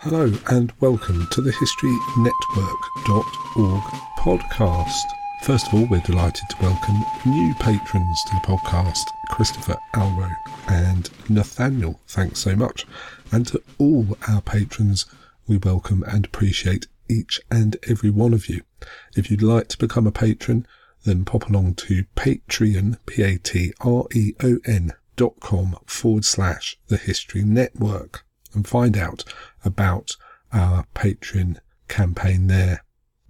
Hello and welcome to the HistoryNetwork.org podcast. First of all, we're delighted to welcome new patrons to the podcast, Christopher, Alro and Nathaniel. Thanks so much. And to all our patrons, we welcome and appreciate each and every one of you. If you'd like to become a patron, then pop along to Patreon, patreon.com/The History Network and find out about our Patreon campaign there.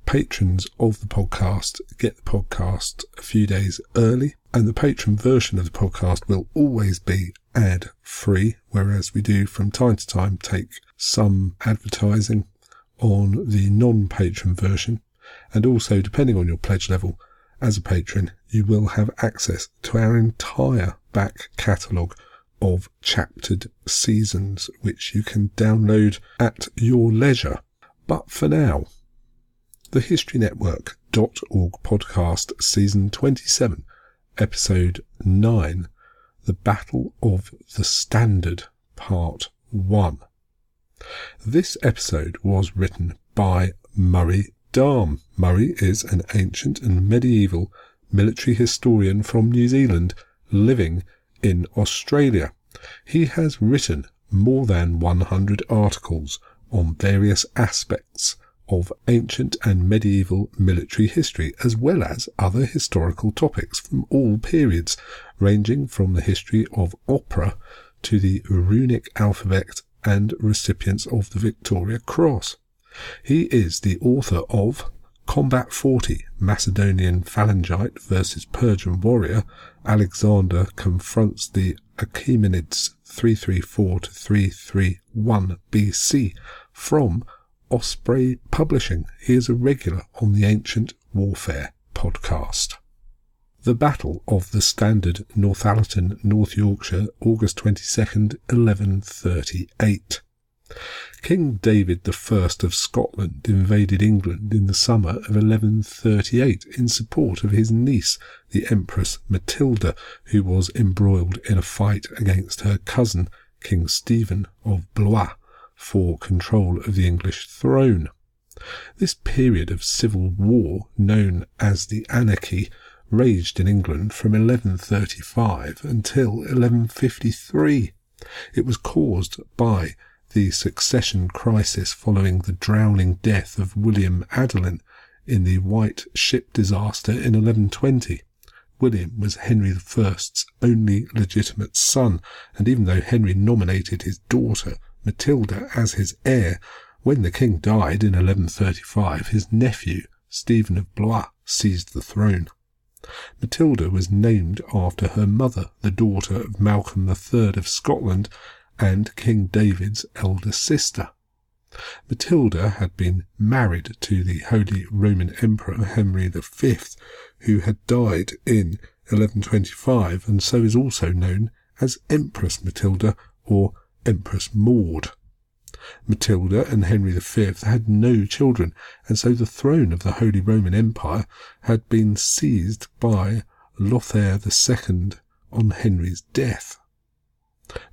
Patrons of the podcast get the podcast a few days early, and the patron version of the podcast will always be ad-free, whereas we do from time to time take some advertising on the non-patron version. And also, depending on your pledge level, as a patron, you will have access to our entire back catalogue of chaptered seasons, which you can download at your leisure. But for now, the HistoryNetwork.org podcast, season 27, episode 9, The Battle of the Standard, part 1. This episode was written by Murray Darm. Murray is an ancient and medieval military historian from New Zealand living in Australia. He has written more than 100 articles on various aspects of ancient and medieval military history, as well as other historical topics from all periods, ranging from the history of opera to the runic alphabet and recipients of the Victoria Cross. He is the author of Combat 40, Macedonian Phalangite versus Persian Warrior. Alexander confronts the Achaemenids 334 to 331 BC from Osprey Publishing. He is a regular on the Ancient Warfare podcast. The Battle of the Standard, Northallerton, North Yorkshire, August 22nd, 1138. King David I of Scotland invaded England in the summer of 1138 in support of his niece, the Empress Matilda, who was embroiled in a fight against her cousin, King Stephen of Blois, for control of the English throne. This period of civil war, known as the Anarchy, raged in England from 1135 until 1153. It was caused by the succession crisis following the drowning death of William Adelin in the White Ship disaster in 1120. William was Henry I's only legitimate son, and even though Henry nominated his daughter Matilda as his heir, when the king died in 1135, his nephew, Stephen of Blois, seized the throne. Matilda was named after her mother, the daughter of Malcolm III of Scotland, and King David's elder sister. Matilda had been married to the Holy Roman Emperor Henry V, who had died in 1125, and so is also known as Empress Matilda or Empress Maud. Matilda and Henry V had no children, and so the throne of the Holy Roman Empire had been seized by Lothair II on Henry's death.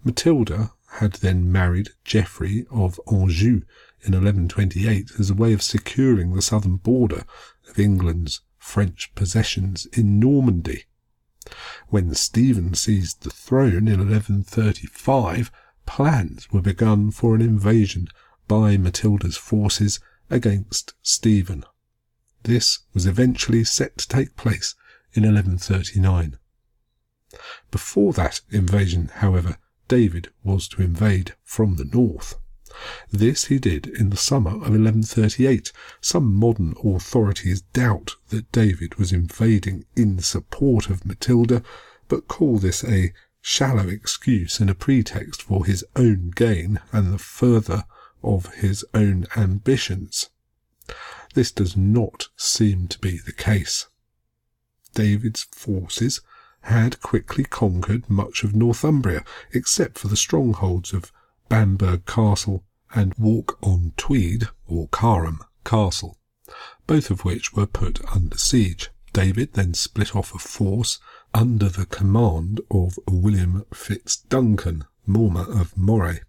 Matilda had then married Geoffrey of Anjou in 1128 as a way of securing the southern border of England's French possessions in Normandy. When Stephen seized the throne in 1135, plans were begun for an invasion by Matilda's forces against Stephen. This was eventually set to take place in 1139. Before that invasion, however, David was to invade from the north. This he did in the summer of 1138. Some modern authorities doubt that David was invading in support of Matilda, but call this a shallow excuse and a pretext for his own gain and the further of his own ambitions. This does not seem to be the case. David's forces had quickly conquered much of Northumbria, except for the strongholds of Bamburgh Castle and Walk-on-Tweed, or Carham Castle, both of which were put under siege. David then split off a force under the command of William Fitzduncan, Morma of Moray,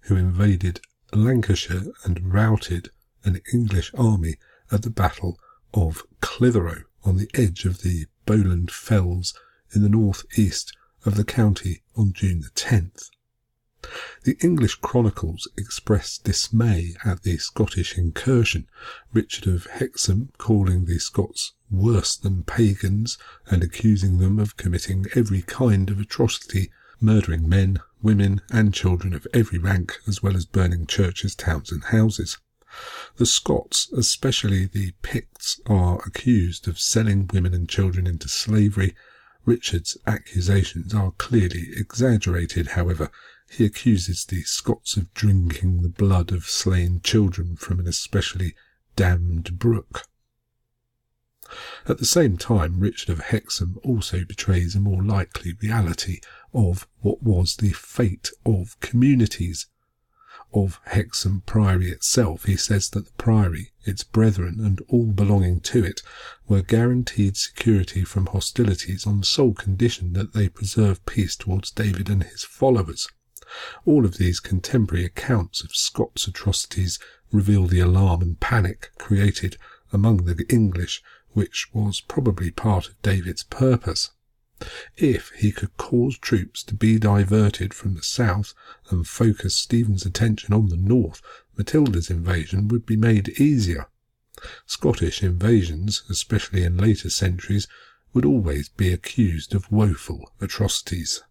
who invaded Lancashire and routed an English army at the Battle of Clitheroe on the edge of the Bowland Fells in the north-east of the county on June the 10th. The English chronicles express dismay at the Scottish incursion, Richard of Hexham calling the Scots worse than pagans and accusing them of committing every kind of atrocity, murdering men, women and children of every rank, as well as burning churches, towns and houses. The Scots, especially the Picts, are accused of selling women and children into slavery. Richard's accusations are clearly exaggerated, however. He accuses the Scots of drinking the blood of slain children from an especially damned brook. At the same time, Richard of Hexham also betrays a more likely reality of what was the fate of communities. Of Hexham Priory itself, he says that the priory, its brethren and all belonging to it, were guaranteed security from hostilities on the sole condition that they preserve peace towards David and his followers. All of these contemporary accounts of Scots atrocities reveal the alarm and panic created among the English, which was probably part of David's purpose. If he could cause troops to be diverted from the south and focus Stephen's attention on the north, Matilda's invasion would be made easier. Scottish invasions, especially in later centuries, would always be accused of woeful atrocities.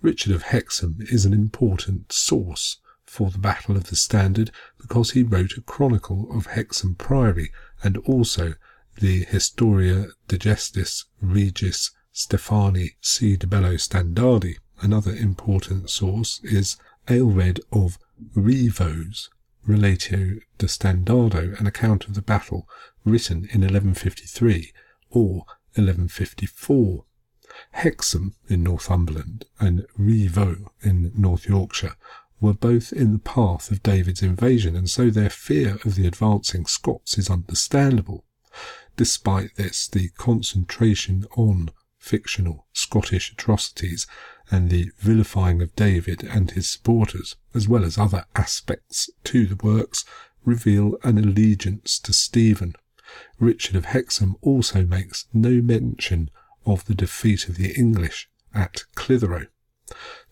Richard of Hexham is an important source for the Battle of the Standard because he wrote a chronicle of Hexham Priory and also the Historia Digestis Regis Stephani C. de Bello Standardi. Another important source is Aelred of Rivos, Relatio de Standardo, an account of the battle written in 1153 or 1154. Hexham in Northumberland and Rivaux in North Yorkshire were both in the path of David's invasion, and so their fear of the advancing Scots is understandable. Despite this, the concentration on fictional Scottish atrocities and the vilifying of David and his supporters, as well as other aspects to the works, reveal an allegiance to Stephen. Richard of Hexham also makes no mention of the defeat of the English at Clitheroe.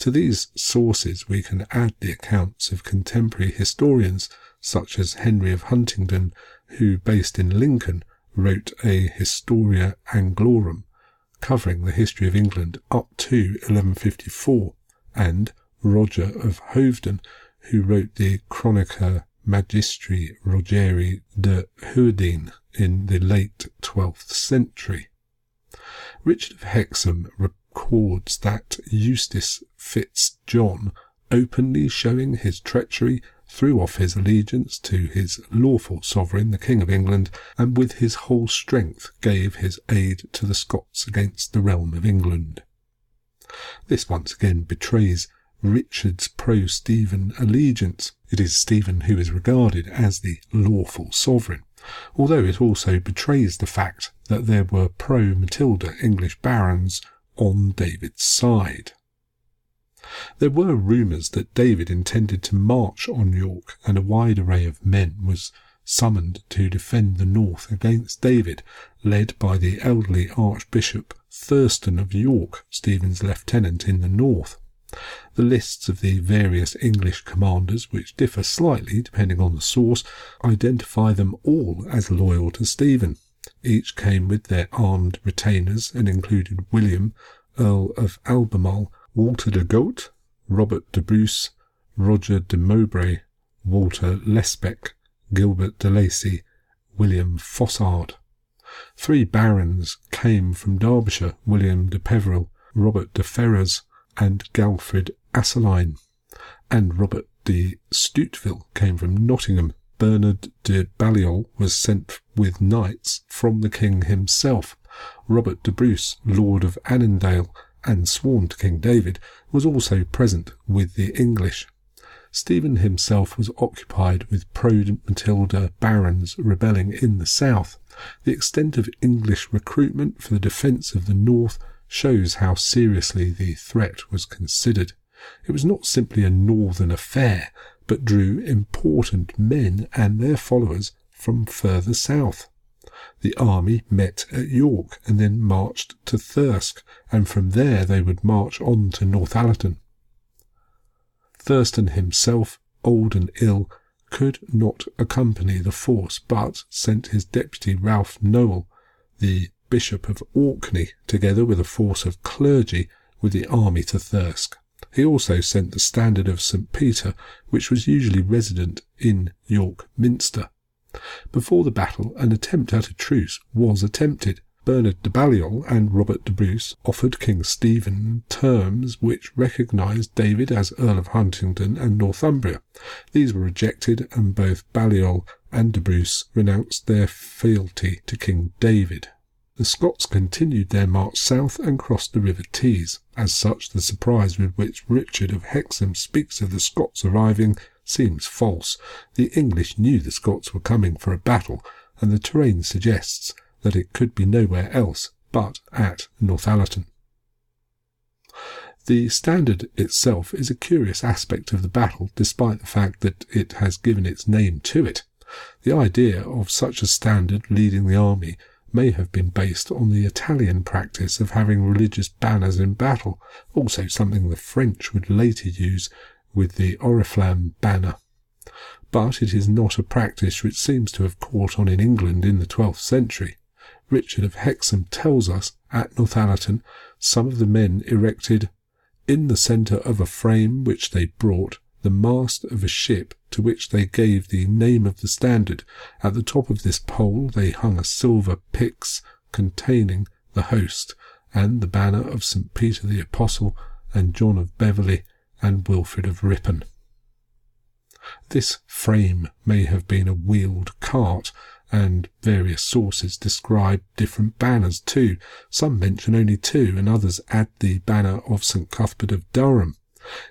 To these sources we can add the accounts of contemporary historians such as Henry of Huntingdon, who, based in Lincoln, wrote a Historia Anglorum covering the history of England up to 1154, and Roger of Hovedon, who wrote the Chronica Magistri Rogeri de Huerdin in the late 12th century. Richard of Hexham records that Eustace Fitz-John, openly showing his treachery, threw off his allegiance to his lawful sovereign, the King of England, and with his whole strength gave his aid to the Scots against the realm of England. This once again betrays Richard's pro-Stephen allegiance. It is Stephen who is regarded as the lawful sovereign, although it also betrays the fact that there were pro-Matilda English barons on David's side. There were rumours that David intended to march on York, and a wide array of men was summoned to defend the north against David, led by the elderly Archbishop Thurston of York, Stephen's lieutenant in the north. The lists of the various English commanders, which differ slightly depending on the source, identify them all as loyal to Stephen. Each came with their armed retainers and included William, Earl of Albemarle, Walter de Goat, Robert de Bruce, Roger de Mowbray, Walter Lesbeck, Gilbert de Lacy, William Fossard. 3 barons came from Derbyshire, William de Peveril, Robert de Ferrers, and Galfred Asseline, and Robert de Stuteville came from Nottingham. Bernard de Balliol was sent with knights from the king himself. Robert de Bruce, Lord of Annandale, and sworn to King David, was also present with the English. Stephen himself was occupied with pro-Matilda barons rebelling in the south. The extent of English recruitment for the defence of the north shows how seriously the threat was considered. It was not simply a northern affair, but drew important men and their followers from further south. The army met at York and then marched to Thirsk, and from there they would march on to Northallerton. Thurston himself, old and ill, could not accompany the force, but sent his deputy Ralph Noel, the Bishop of Orkney, together with a force of clergy, with the army to Thirsk. He also sent the standard of St. Peter, which was usually resident in York Minster. Before the battle, an attempt at a truce was attempted. Bernard de Balliol and Robert de Bruce offered King Stephen terms which recognised David as Earl of Huntingdon and Northumbria. These were rejected, and both Balliol and de Bruce renounced their fealty to King David. The Scots continued their march south and crossed the River Tees. As such, the surprise with which Richard of Hexham speaks of the Scots arriving seems false. The English knew the Scots were coming for a battle, and the terrain suggests that it could be nowhere else but at Northallerton. The standard itself is a curious aspect of the battle, despite the fact that it has given its name to it. The idea of such a standard leading the army may have been based on the Italian practice of having religious banners in battle, also something the French would later use with the oriflamme banner. But it is not a practice which seems to have caught on in England in the 12th century. Richard of Hexham tells us, at Northallerton, some of the men erected, in the centre of a frame which they brought, the mast of a ship, to which they gave the name of the standard. At the top of this pole they hung a silver pyx containing the host, and the banner of St. Peter the Apostle, and John of Beverley, and Wilfrid of Ripon. This frame may have been a wheeled cart, and various sources describe different banners too. Some mention only two, and others add the banner of St. Cuthbert of Durham.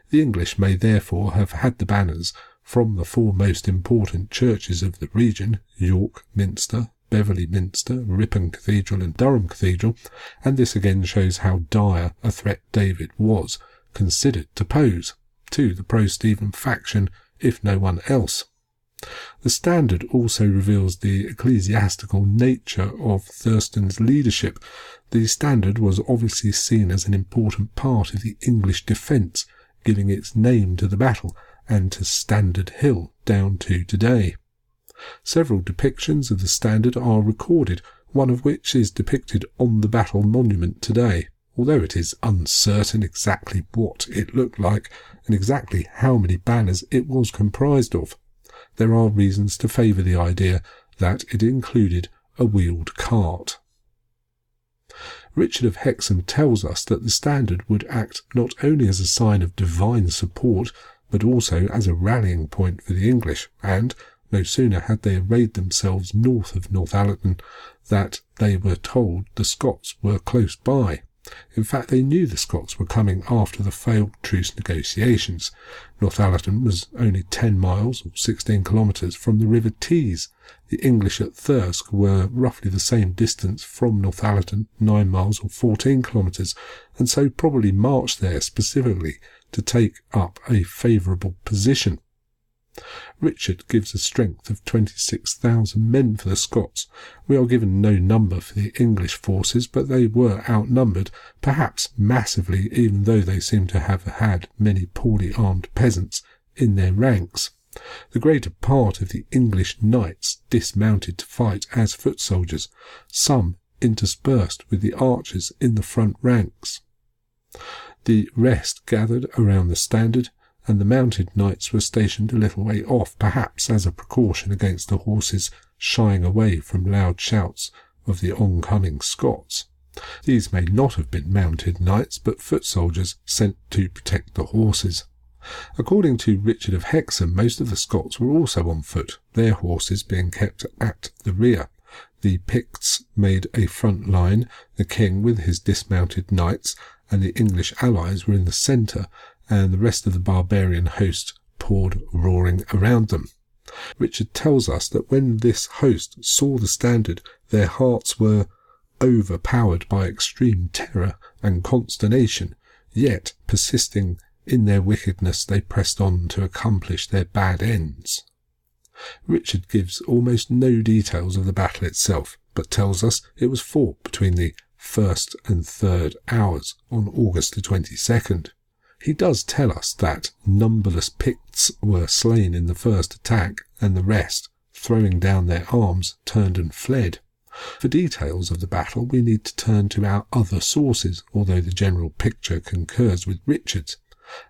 The English may therefore have had the banners from the four most important churches of the region, York Minster, Beverley Minster, Ripon Cathedral and Durham Cathedral, and this again shows how dire a threat David was considered to pose to the pro-Stephen faction, if no one else. The standard also reveals the ecclesiastical nature of Thurston's leadership. The standard was obviously seen as an important part of the English defence, giving its name to the battle and to Standard Hill down to today. Several depictions of the standard are recorded, one of which is depicted on the battle monument today, although it is uncertain exactly what it looked like and exactly how many banners it was comprised of. There are reasons to favour the idea that it included a wheeled cart. Richard of Hexham tells us that the standard would act not only as a sign of divine support, but also as a rallying point for the English, and no sooner had they arrayed themselves north of Northallerton that they were told the Scots were close by. In fact, they knew the Scots were coming after the failed truce negotiations. Northallerton was only 10 miles or 16 kilometres from the River Tees. The English at Thirsk were roughly the same distance from Northallerton, 9 miles or 14 kilometres, and so probably marched there specifically to take up a favourable position. Richard gives a strength of 26,000 men for the Scots. We are given no number for the English forces, but they were outnumbered, perhaps massively, even though they seem to have had many poorly armed peasants in their ranks. The greater part of the English knights dismounted to fight as foot soldiers, some interspersed with the archers in the front ranks. The rest gathered around the standard, and the mounted knights were stationed a little way off, perhaps as a precaution against the horses shying away from loud shouts of the oncoming Scots. These may not have been mounted knights, but foot soldiers sent to protect the horses. According to Richard of Hexham, most of the Scots were also on foot, their horses being kept at the rear. The Picts made a front line, the king with his dismounted knights, and the English allies were in the centre, and the rest of the barbarian host poured roaring around them. Richard tells us that when this host saw the standard, their hearts were overpowered by extreme terror and consternation, yet persisting In their wickedness they pressed on to accomplish their bad ends. Richard gives almost no details of the battle itself, but tells us it was fought between the 1st and 3rd hours on August the 22nd. He does tell us that numberless Picts were slain in the first attack, and the rest, throwing down their arms, turned and fled. For details of the battle we need to turn to our other sources, although the general picture concurs with Richard's.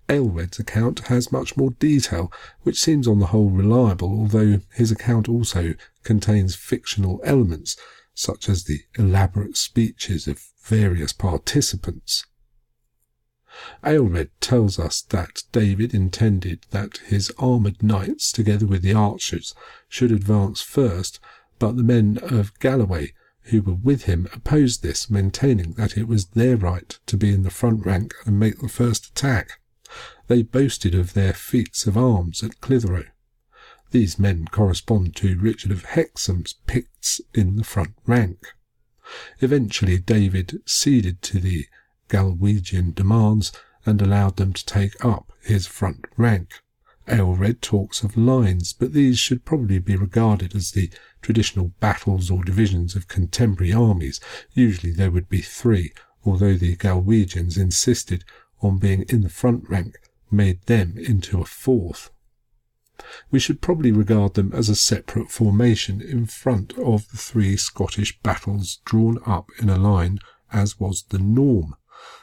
Aelred's account has much more detail, which seems on the whole reliable, although his account also contains fictional elements, such as the elaborate speeches of various participants. Aelred tells us that David intended that his armoured knights, together with the archers, should advance first, but the men of Galloway who were with him opposed this, maintaining that it was their right to be in the front rank and make the first attack. They boasted of their feats of arms at Clitheroe. These men correspond to Richard of Hexham's Picts in the front rank. Eventually David ceded to the Galwegian demands and allowed them to take up his front rank. Aelred talks of lines, but these should probably be regarded as the traditional battles or divisions of contemporary armies. Usually there would be 3, although the Galwegians insisted on being in the front rank, made them into a 4th. We should probably regard them as a separate formation in front of the 3 Scottish battles drawn up in a line, as was the norm.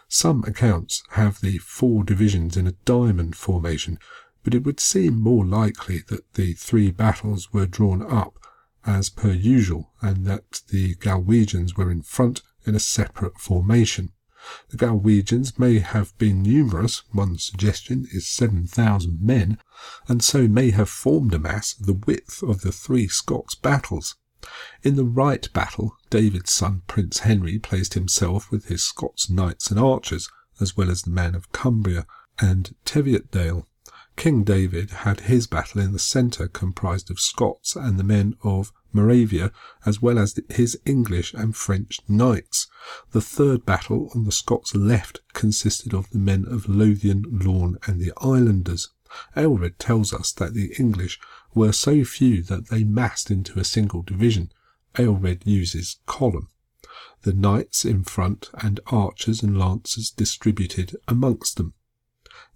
Some accounts have the 4 divisions in a diamond formation, but it would seem more likely that the 3 battles were drawn up as per usual, and that the Galwegians were in front in a separate formation. The Galwegians may have been numerous, one suggestion is 7,000 men, and so may have formed a mass the width of the 3 Scots battles. In the right battle, David's son Prince Henry placed himself with his Scots knights and archers, as well as the men of Cumbria and Teviotdale. King David had his battle in the centre, comprised of Scots and the men of Moravia, as well as his English and French knights. The 3rd battle on the Scots' left consisted of the men of Lothian, Lorne and the Islanders. Aelred tells us that the English were so few that they massed into a single division. Aelred uses column. The knights in front and archers and lancers distributed amongst them.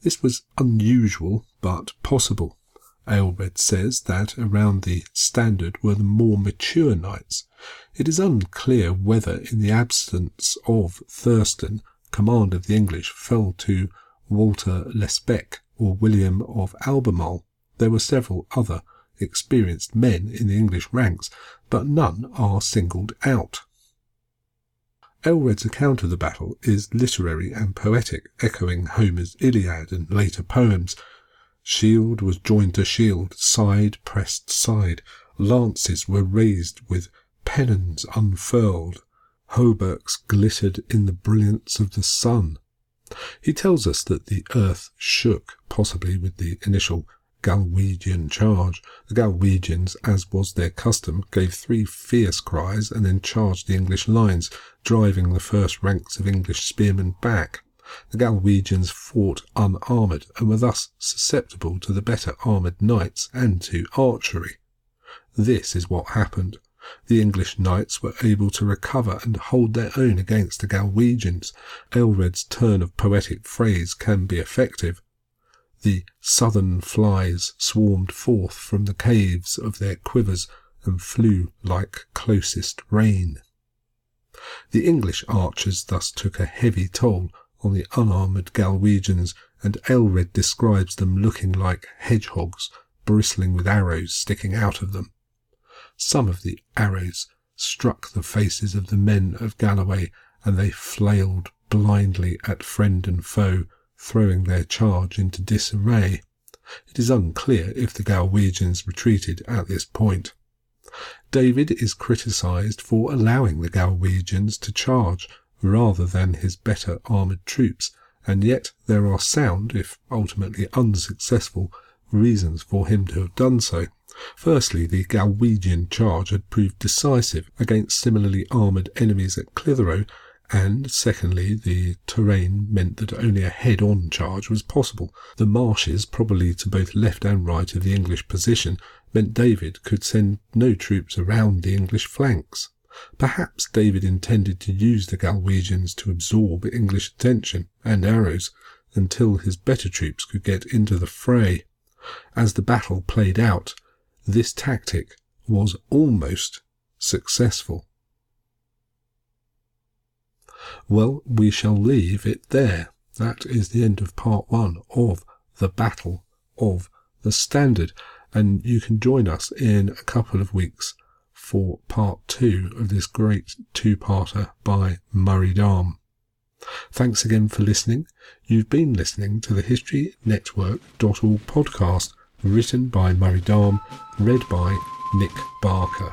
This was unusual, but possible. Aelred says that around the standard were the more mature knights. It is unclear whether, in the absence of Thurston, command of the English fell to Walter Lesbec or William of Albemarle. There were several other experienced men in the English ranks, but none are singled out. Aelred's account of the battle is literary and poetic, echoing Homer's Iliad and later poems. Shield was joined to shield, side pressed side. Lances were raised with pennons unfurled. Hauberks glittered in the brilliance of the sun. He tells us that the earth shook, possibly with the initial Galwegian charge. The Galwegians, as was their custom, gave 3 fierce cries and then charged the English lines, driving the first ranks of English spearmen back. The Galwegians fought unarmoured and were thus susceptible to the better armoured knights and to archery. This is what happened. The English knights were able to recover and hold their own against the Galwegians. Aelred's turn of poetic phrase can be effective. The southern flies swarmed forth from the caves of their quivers and flew like closest rain. The English archers thus took a heavy toll on the unarmoured Galwegians, and Aelred describes them looking like hedgehogs, bristling with arrows sticking out of them. Some of the arrows struck the faces of the men of Galloway, and they flailed blindly at friend and foe, throwing their charge into disarray. It is unclear if the Galwegians retreated at this point. David is criticised for allowing the Galwegians to charge rather than his better armoured troops, and yet there are sound, if ultimately unsuccessful, reasons for him to have done so. Firstly, the Galwegian charge had proved decisive against similarly armoured enemies at Clitheroe, And secondly, the terrain meant that only a head-on charge was possible. The marshes, probably to both left and right of the English position, meant David could send no troops around the English flanks. Perhaps David intended to use the Galwegians to absorb English attention and arrows until his better troops could get into the fray. As the battle played out, this tactic was almost successful. Well, we shall leave it there. That is the end of part 1 of the Battle of the Standard, and you can join us in a couple of weeks for part 2 of this great two-parter by Murray Dahm. Thanks again for listening. You've been listening to the HistoryNetwork.org podcast, written by Murray Dahm, read by Nick Barker.